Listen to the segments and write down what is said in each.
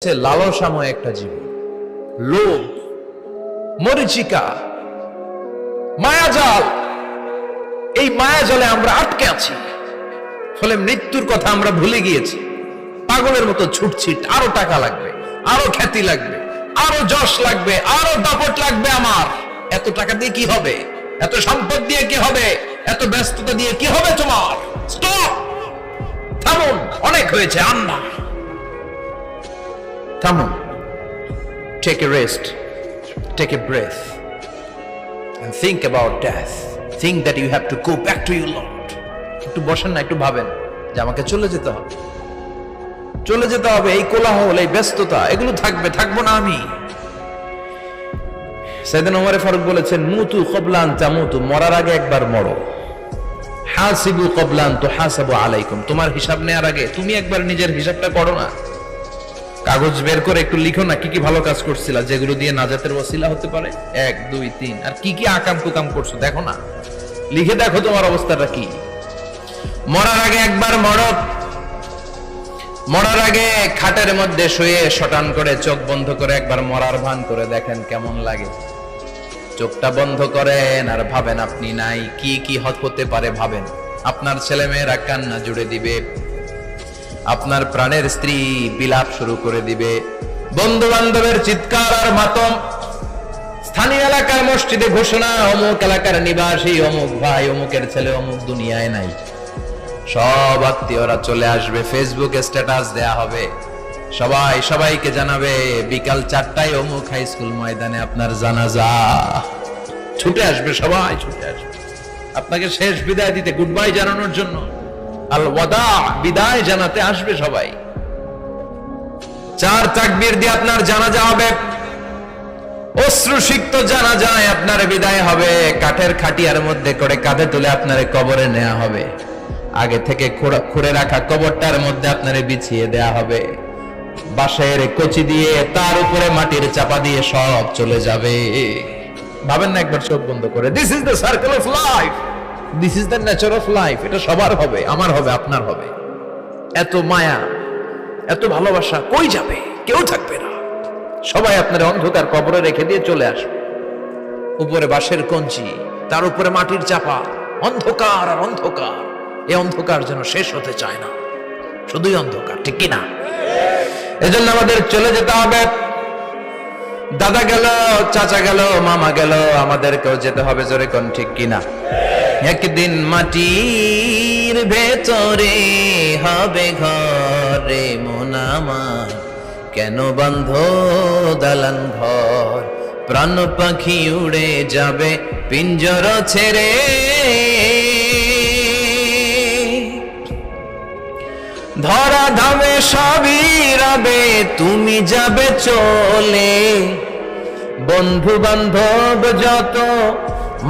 লালসাময় একটা জীবন, লোভ, মরিচিকা, মায়াজাল। এই মায়াজালে আমরা আটকে আছি, ফলে মৃত্যুর কথা আমরা ভুলে গিয়েছি। পাগলের মতো ছুটছি, আরো টাকা লাগবে, আরো খ্যাতি লাগবে, আরো যশ লাগবে, আরো দাপট লাগবে। আমার এত টাকা দিয়ে কি হবে? এত সম্পদ দিয়ে কি হবে? এত ব্যস্ততা দিয়ে কি হবে? তোমার স্টপ, থামুন, অনেক হয়েছে। আন্না, থামুন, take a rest, take a breath and think about death. Think that you have to go back to your Lord. একটু বসেন না, একটু ভাবেন যে আমাকে চলে যেতে হবে, চলে যেতে হবে। এই কোলাহল, এই ব্যস্ততা, এগুলো থাকবে, থাকবো না আমি। সাইয়েদনা ওমর ফারুক বলেছেন, মুতু ক্বাবলা আন তামুতু, মরার আগে একবার মরো। হাসিবু ক্বাবলা আন তুহাসাবু আলাইকুম, তোমার হিসাব নেওয়ার আগে তুমি একবার নিজের হিসাবটা করো না। কাগজ বের করে একটু লিখো না, কি কি ভালো কাজ করছিলা, যেগুলো দিয়ে নাজাতের ওসিলা হতে পারে। 1 2 3, আর কি কি আকাম কুকাম করছো দেখো না, লিখে দেখো তোমার অবস্থাটা কি। মরার আগে একবার মরো। মরার আগে খাটের মধ্যে শুয়ে শটান করে চোখ বন্ধ করে একবার মরার ভান করে দেখেন কেমন লাগে। চোখটা বন্ধ করেন আর ভাবেন আপনি নাই, কি কি হতে পারে ভাবেন। আপনার ছেলে মেয়েরা কান্না জুড়ে দিবে, আপনার প্রাণের স্ত্রী বিলাপ শুরু করে দিবে, বন্ধু বান্ধবের চিৎকার আর মাতম, স্থানীয় এলাকার মসজিদে ঘোষণা, অমুক এলাকার নিবাসী অমুক ভাই অমুকের ছেলে অমুক দুনিয়ায় নাই। সব আত্মীয়রা চলে আসবে, ফেসবুকে স্ট্যাটাস দেয়া হবে, সবাই সবাইকে জানাবে বিকাল 4টায় অমুক হাই স্কুল ময়দানে আপনার জানাজা। ছুটে আসবে, সবাই ছুটে আসবে আপনাকে শেষ বিদায় দিতে, গুড বাই জানানোর জন্য, আল ওয়াদা, বিদায় জানাতে আসবে সবাই। 4 তাকবীর দিয়ে আপনার জানাজা হবে, অশ্রুসিক্ত জানাজায় আপনার বিদায় হবে। কাঠের খাটিয়ার মধ্যে করে কাঁধে তুলে আপনার কবরে নেওয়া হবে। আগে থেকে খুঁড়ে রাখা কবরটার মধ্যে আপনারে বিছিয়ে দেয়া হবে। বাঁশের কচি দিয়ে তার উপরে মাটির চাপা দিয়ে সব চলে যাবে। ভাবেন না একবার চোখ বন্ধ করে, this is the circle of life, this is the nature of life. এটা সবার হবে, আমার হবে, আপনার হবে। এত মায়া, এত ভালোবাসা কই যাবে? কেউ থাকবে না, সবাই আপনার অন্ধকার কবরে রেখে দিয়ে চলে আসবে। উপরে বাঁশের কঞ্চি, তার উপরে মাটির চাপা, অন্ধকার আর অন্ধকার। এই অন্ধকার যেন শেষ হতে চায় না, শুধুই অন্ধকার, ঠিক কি না? এজন্য আমাদের চলে যেতে হবে। দাদা গেল, চাচা গেল, মামা গেল, আমাদেরকেও যেতে হবে, জোরে কোন ঠিক কিনা? একদিন মাটির ভেতরে হবে ঘরে মন আমার, কেন বন্ধ দালান ঘর, প্রাণ পাখি উড়ে যাবে পিঞ্জর ছেড়ে। ধরা ধামে সবই রবে, তুমি যাবে চলে। বন্ধু বান্ধব যত,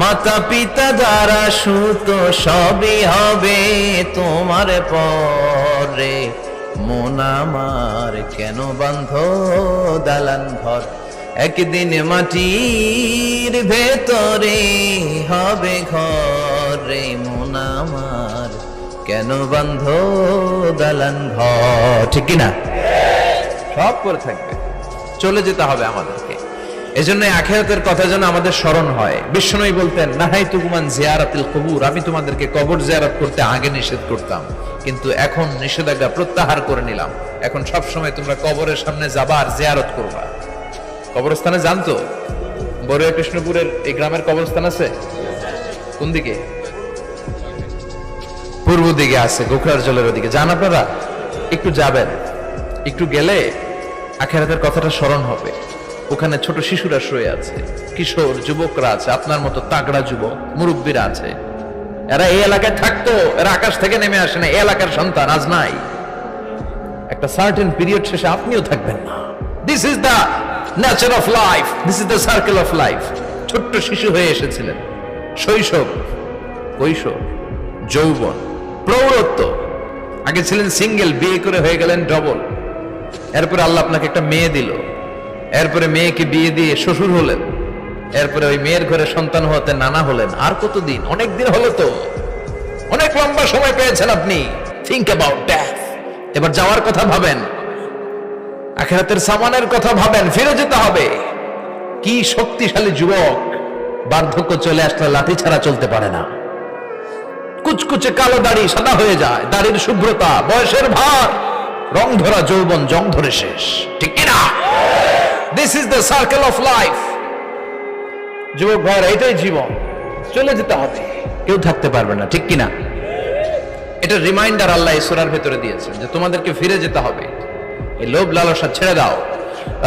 মাতা পিতা যারা সুত, সবই হবে তোমার পরে। মন আমার কেন বন্ধ দালান ঘর, একদিন মাটির ভেতরে হবে ঘরে মন আমার, কেন বন্ধ দালান ঘর, ঠিক কিনা? সব করে থাকবে, চলে যেতে হবে আমাদেরকে। এজন্য আখিরাতের কথা যেন আমাদের স্মরণ হয়। বিশ্বনবী বলতেন, নাহাইতুকুমান জিয়ারাতিল কুবুর, আমি তোমাদেরকে কবর জিয়ারত করতে আগে নিষেধ করতাম, কিন্তু এখন নিষেধাজ্ঞা প্রত্যাহার করে নিলাম। এখন সব সময় তোমরা কবরের সামনে যাবা আর জিয়ারত করবা। কবরস্থানে জানতো, বড়ুয়া কৃষ্ণপুরের এই গ্রামের কবরস্থান আছে কোন দিকে? পূর্ব দিকে আছে, গোখরার জলের ওদিকে। যান আপনারা, একটু যাবেন, একটু গেলে আখিরাতের কথাটা স্মরণ হবে। ওখানে ছোট শিশুরা শুয়ে আছে, কিশোর যুবকরা আছে, আপনার মতো তাগড়া যুবক মুরব্বীরা আছে। এরা এই এলাকায় থাকতো, এরা আকাশ থেকে নেমে আসে না, এই এলাকার সন্তান আজ নাই। একটা সার্টেন পিরিয়ড শেষে আপনিও থাকবেন না। This is the nature of life, this is the circle of life. ছোট্ট শিশু হয়ে এসেছিলেন, শৈশব, কৈশোর, যৌবন, প্রৌঢ়ত্ব। আগে ছিলেন সিঙ্গেল, বিয়ে করে হয়ে গেলেন ডবল। এরপরে আল্লাহ আপনাকে একটা মেয়ে দিল, এরপরে মেয়েকে বিয়ে দিয়ে শ্বশুর হলেন, এরপরে ওই মেয়ের ঘরে সন্তান হতে নানা হলেন। আর কতদিন? অনেক দিন হলো তো, অনেক লম্বা সময় পেয়েছেন আপনি। Think about death. এবার যাওয়ার কথা ভাবেন। আখিরাতের সামানের কথা ভাবেন, ফিরে যেতে হবে। কি শক্তিশালী যুবক, বার্ধক্য চলে আসলে লাঠি ছাড়া চলতে পারে না। কুচকুচে কালো দাড়ি সাদা হয়ে যায়, দাড়ির শুভ্রতা, বয়সের ভার, রং ধরা যৌবন জং ধরে শেষ, ঠিক কিনা? This is the circle of life. যুবক ভাইরা, এটাই জীবন, চলে যেতে হবে, কেউ থাকতে পারবে না, ঠিক কিনা? এটা রিমাইন্ডার আল্লাহ এই সূরার ভেতরে দিয়েছেন যে তোমাদেরকে ফিরে যেতে হবে, এই লোভ লালসা ছেড়ে দাও।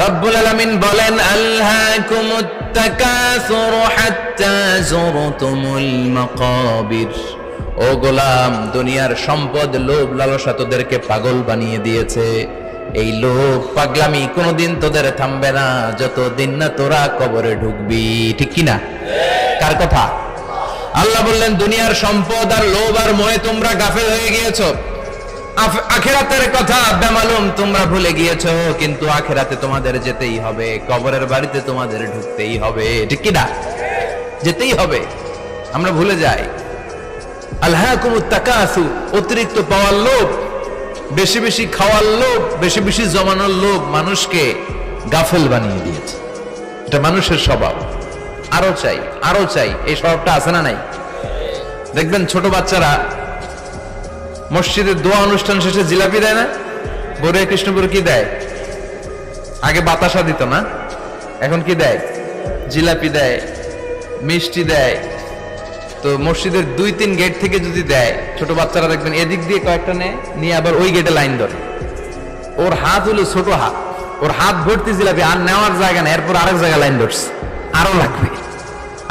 রব্বুল আলামিন বলেন, আলহাকুমুত তাকাসুর হাত্তা যুরতুমুল মাকাবির। ও গোলাম, দুনিয়ার সম্পদ, লোভ লালসা তোদেরকে পাগল বানিয়ে দিয়েছে। এই লোভ পাগলামি কোনোদিন তোদের থামবে না যতদিন না তোরা কবরে ঢুকবি, ঠিক কিনা? কার কথা? আল্লাহ বললেন, দুনিয়ার সম্পদ আর লোভ আর মোহে তোমরা গাফেল হয়ে গিয়েছো। আখিরাতের কথা বেমালুম তোমরা ভুলে গিয়েছো, কিন্তু আখিরাতে তোমাদের যেতেই হবে, কবরের বাড়িতে তোমাদের ঢুকতেই হবে, ঠিক কিনা? যেতেই হবে, আমরা ভুলে যাই। আলহাকুমুত তাকাসুর, অতিরিক্ত পাওয়ার লোভ, বেশি বেশি খাওয়ার লোভ, বেশি বেশি জমানোর লোভ মানুষকে গাফেল বানিয়ে দিয়েছে। এটা মানুষের স্বভাব, আরো চাই আরো চাই, এই স্বভাবটা আছে না নাই? দেখবেন ছোট বাচ্চারা মসজিদের দোয়া অনুষ্ঠান শেষে জিলাপি দেয় না? বরে কৃষ্ণপুর কি দেয়? আগে বাতাসা দিত না, এখন কি দেয়? জিলাপি দেয়, মিষ্টি দেয়। তো মসজিদের 2-3 গেট থেকে যদি দেয়, ছোট বাচ্চারা দেখবেন এদিক দিয়ে কয়েকটা নিয়ে আবার ওই গেটে লাইন ধরে। ওর হাত হলো ছোট হাত, ওর হাত ভর্তি জিলাপি, আর নেওয়ার জায়গা নেই, এরপর আরেক জায়গায় লাইন ধরছে, আরো লাগবে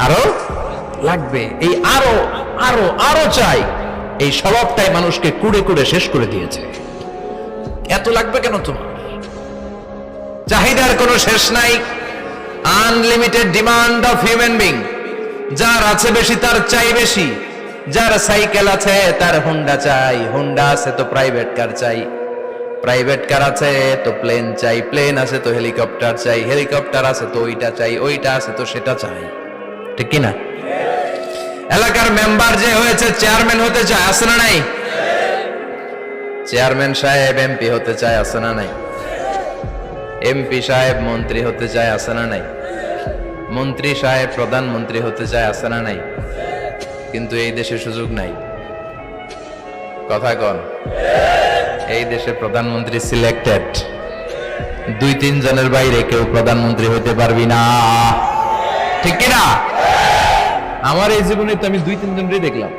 আরো লাগবে, এই আরো আরো আরো চাই। এই স্বভাবটাই মানুষকে কুড়ে কুড়ে শেষ করে দিয়েছে। এত লাগবে কেন তোমার? চাহিদার কোনো শেষ নাই, unlimited demand of human being. যার আছে বেশি তার চাই বেশি, যার সাইকেল আছে তার হুন্ডা চাই, হুন্ডা আছে তো প্রাইভেট কার চাই, প্রাইভেট কার আছে তো প্লেন চাই, প্লেন আছে তো হেলিকপ্টার চাই, হেলিকপ্টার আছে তো ওইটা চাই, ওইটা আছে তো সেটা চাই, ঠিক কিনা? এলাকার মেম্বার যে হয়েছে চেয়ারম্যান হতে চায়, আছে না নাই? চেয়ারম্যান সাহেব এমপি হতে চায়, আছে না নাই? এমপি সাহেব মন্ত্রী হতে চায়, আছে না নাই? মন্ত্রী সাহেব প্রধানমন্ত্রী হতে চায়, আছে না নাই? কিন্তু এই দেশে সুযোগ নাই। কথা কন, এই দেশে প্রধানমন্ত্রী সিলেক্টেড, 2-3 জনের বাইরে কেউ প্রধানমন্ত্রী হতে পারবি না, ঠিক কিনা? আমার এই জীবনে তো আমি 2-3 জনই দেখলাম।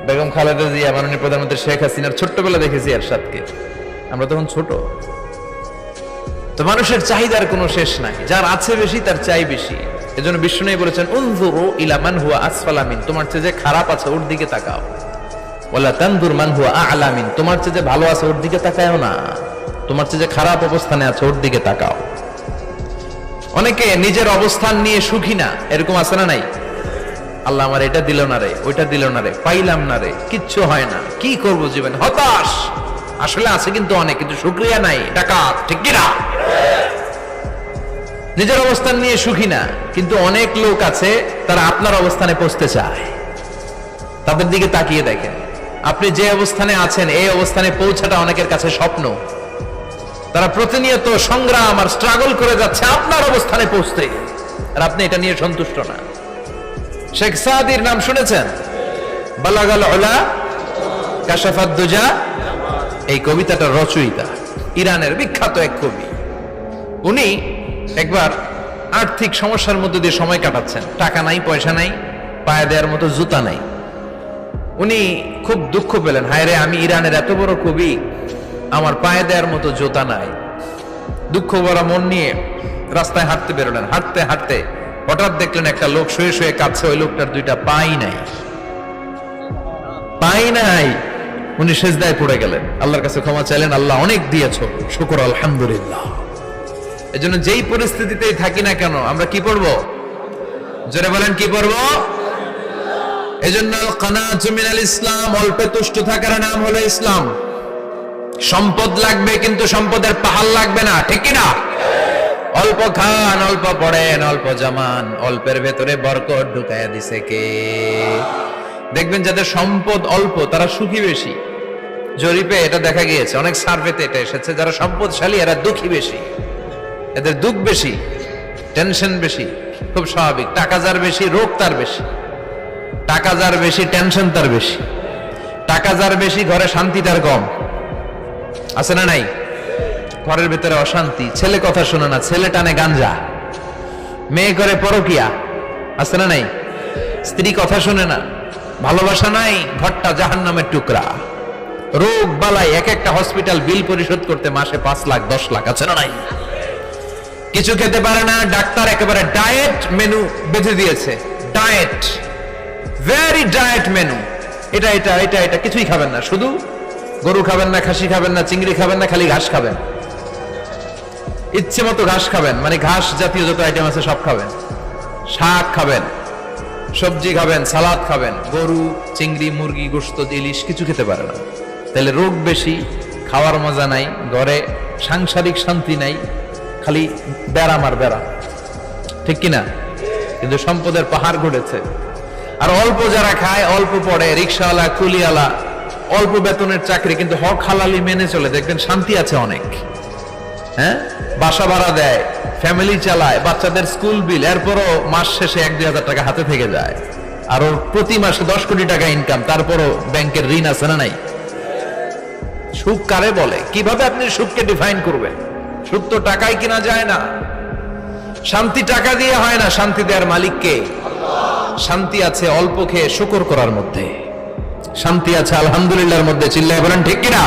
বেগম খালেদা জিয়া, মাননীয় প্রধানমন্ত্রী শেখ হাসিনার ছোট্টবেলা দেখেছি এরশাদকে, আমরা তখন ছোট। তো মানুষের চাহিদার কোনো শেষ নাই, যার আছে বেশি তার চাই বেশি। এজন্য বিষ্ণু বলেছেন, উনজুরু ইলা মান হুয়া আসফালা মিন, তোমার চেয়ে যে খারাপ আছে ওর দিকে তাকাও। ওয়ালা তানজুর মান হুয়া আ'লা মিন, তোমার চেয়ে যে ভালো আছে ওর দিকে তাকাও না, তোমার চেয়ে যে খারাপ অবস্থানে আছে ওর দিকে তাকাও। অনেকে নিজের অবস্থান নিয়ে সুখী না, এরকম আছে না নাই? আল্লাহ আমার এটা দিল না রে, ওইটা দিল না রে, পাইলাম না রে, কিচ্ছু হয় না, কি করব জীবনে, হতাশ। আসলে আছে কিন্তু অনেক, কিন্তু শুকরিয়া নাই, ডাকাত, ঠিক কিনা? নিজের অবস্থান নিয়ে সুখী না, কিন্তু অনেক লোক আছে তারা আপনার অবস্থানে পৌঁছতে চায়। তাদের দিকে তাকিয়ে দেখেন, আপনি যে অবস্থানে আছেন এই অবস্থানে পৌঁছাটা অনেকের কাছে স্বপ্ন। তারা প্রতিনিয়ত সংগ্রাম আর স্ট্রাগল করে যাচ্ছে আপনার অবস্থানে পৌঁছতে, আর আপনি এটা নিয়ে সন্তুষ্ট না। শেখ সাদির নাম শুনেছেন? বালাগাল উলা কাশাফাত দুজা, এই কবিতাটার রচয়িতা ইরানের বিখ্যাত এক কবি। উনি একবার আর্থিক সমস্যার মধ্যে দিয়ে সময় কাটাচ্ছেন, টাকা নাই, পয়সা নাই, পায়ে দেওয়ার মতো জুতা নাই। উনি খুব দুঃখ পেলেন, হায় রে, আমি ইরানের এত বড় কবি, আমার পায়ে দেওয়ার মতো জুতা নাই। দুঃখ ভরা মন নিয়ে রাস্তায় হাঁটতে বেরোলেন। হাঁটতে হাঁটতে হঠাৎ দেখলেন একটা লোক শুয়ে শুয়ে কাঁদছে, ওই লোকটার 2টা পাই নাই, পাই নাই। উনি সেজদায় পড়ে গেলেন, আল্লাহর কাছে ক্ষমা চাইলেন, আল্লাহ অনেক দিয়েছো, শুকর আলহামদুলিল্লাহ। এজন্য যেই পরিস্থিতিতেই থাকি না কেন আমরা কি পড়বো? জোরে বলেন, কি পড়বো? এজন্য কানাতু মিনাল ইসলাম, অল্পে তুষ্ট থাকার নাম হলো ইসলাম। সম্পদ লাগবে কিন্তু সম্পদের পাহাড় লাগবে না, ঠিক কিনা? অল্প খান, অল্প পড়েন, অল্প জমান, অল্পের ভেতরে বরকত ঢুকায়া দিছে কে? দেখবেন যাদের সম্পদ অল্প তারা সুখী বেশি, জরিপে এটা দেখা গিয়েছে, অনেক সার্ভেতে এটা এসেছে, যারা সম্পদশালী এরা দুঃখী বেশি, এদের দুঃখ বেশি, টেনশন বেশি। খুব স্বাভাবিক, টাকা যার বেশি রোগ তার বেশি, টাকা যার বেশি টেনশন তার বেশি, টাকা যার বেশি ঘরে শান্তি তার কম। আছে না নাই? ঘরের ভিতরে অশান্তি, ছেলে কথা শোনে না, ছেলে টানে গাঞ্জা, মেয়ে করে পরকিয়া। আছে না নাই? স্ত্রী কথা শোনে না, ভালোবাসা নাই, ঘরটা জাহান্নামের টুকরা। রোগ বালাই, এক একটা হসপিটাল বিল পরিশোধ করতে মাসে 5 লাখ 10 লাখ। আছে না নাই? কিছু খেতে পারে না, ডাক্তার একেবারে ডায়েট মেনু বেঁধে দিয়েছে। ডায়েট, ভেরি ডায়েট মেনু, এটা এটা এটা এটা কিছুই খাবেন না, শুধু গরু খাবেন না, খাসি খাবেন না, চিংড়ি খাবেন না, খালি ঘাস খাবেন। ইচ্ছে মতো ঘাস খাবেন, মানে ঘাস জাতীয় যত আইটেম আছে সব খাবেন, শাক খাবেন, সবজি খাবেন, সালাদ খাবেন। গরু, চিংড়ি, মুরগি, গোশত, ইলিশ কিছু খেতে পারে না। তাহলে রোগ বেশি, খাওয়ার মজা নাই, ঘরে সাংসারিক শান্তি নাই, খালি বেড়াম আর বেড়াম। ঠিক কিনা? কিন্তু সম্পদের পাহাড় ঘটেছে। আর অল্প যারা খায়, অল্প পড়ে, রিক্সাওয়ালা, কুলিওয়ালা, অল্প বেতনের চাকরি, কিন্তু হক হালালি মেনে চলে, দেখবেন শান্তি আছে অনেক। হ্যাঁ, বাসা ভাড়া দেয়, ফ্যামিলি চালায়, বাচ্চাদের স্কুল বিল, এরপরও মাস শেষে 1-2 হাজার টাকা হাতে থেকে যায়। আর ওর প্রতি মাসে 10 কোটি টাকা ইনকাম, তারপরও ব্যাংকের ঋণ আছে না নাই? সুখ কারে বলে? কিভাবে আপনি সুখকে ডিফাইন করবেন? সুখ তো টাকায় কিনা যায় না। শান্তি টাকা দিয়ে হয় না, শান্তি দেওয়ার মালিক কে? শান্তি আছে অল্প খেয়ে শুকর করার মধ্যে, শান্তি আছে আলহামদুলিল্লাহর মধ্যে। চিল্লায় বলেন ঠিক কিনা?